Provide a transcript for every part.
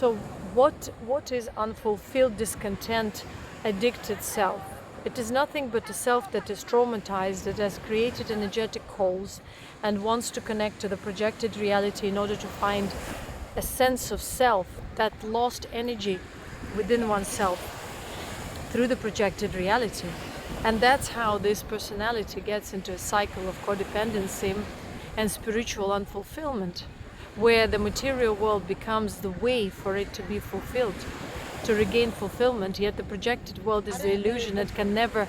So what is unfulfilled, discontent, addicted self? It is nothing but a self that is traumatized, that has created energetic holes and wants to connect to the projected reality in order to find a sense of self, that lost energy within oneself through the projected reality. And that's how this personality gets into a cycle of codependency and spiritual unfulfillment, where the material world becomes the way for it to be fulfilled, to regain fulfillment, yet the projected world is the illusion that can never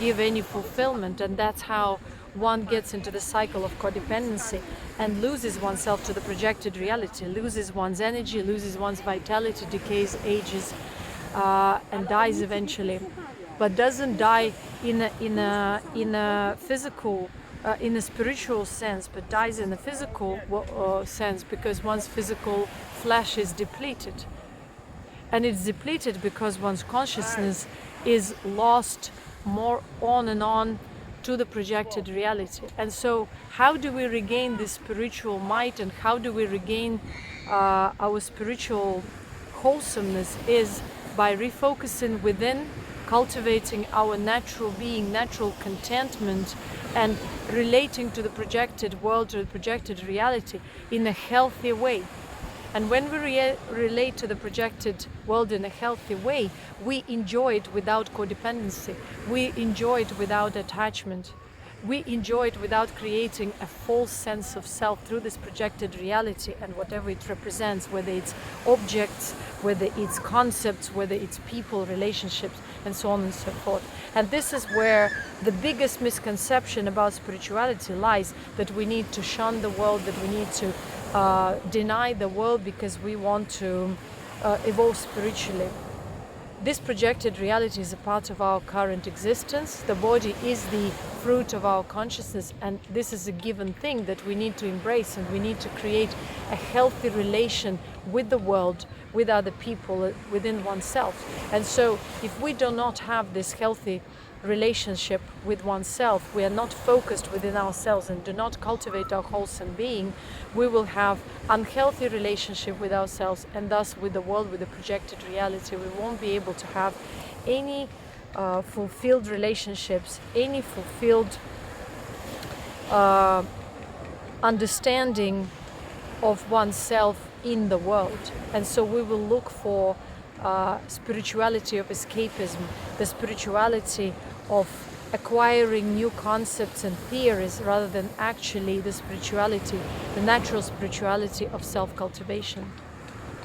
give any fulfillment. And that's how one gets into the cycle of codependency and loses oneself to the projected reality, loses one's energy, loses one's vitality, decays, ages, and dies eventually, but doesn't die in a physical, in a spiritual sense, but dies in a physical sense, because one's physical flesh is depleted. And it's depleted because one's consciousness is lost more on and on to the projected reality. And so how do we regain this spiritual might, and how do we regain our spiritual wholesomeness, is by refocusing within, cultivating our natural being, natural contentment, and relating to the projected world, to the projected reality in a healthy way. And when we relate to the projected world in a healthy way, we enjoy it without codependency. We enjoy it without attachment. We enjoy it without creating a false sense of self through this projected reality and whatever it represents, whether it's objects, whether it's concepts, whether it's people, relationships, and so on and so forth. And this is where the biggest misconception about spirituality lies, that we need to shun the world, that we need to deny the world because we want to evolve spiritually. This projected reality is a part of our current existence. The body is the fruit of our consciousness, and this is a given thing that we need to embrace, and we need to create a healthy relation with the world, with other people, within oneself. And so if we do not have this healthy relationship with oneself, we are not focused within ourselves and do not cultivate our wholesome being, we will have unhealthy relationship with ourselves, and thus with the world, with the projected reality. We won't be able to have any fulfilled relationships, any fulfilled understanding of oneself in the world. And so we will look for spirituality of escapism, the spirituality of acquiring new concepts and theories, rather than actually the spirituality, the natural spirituality of self-cultivation.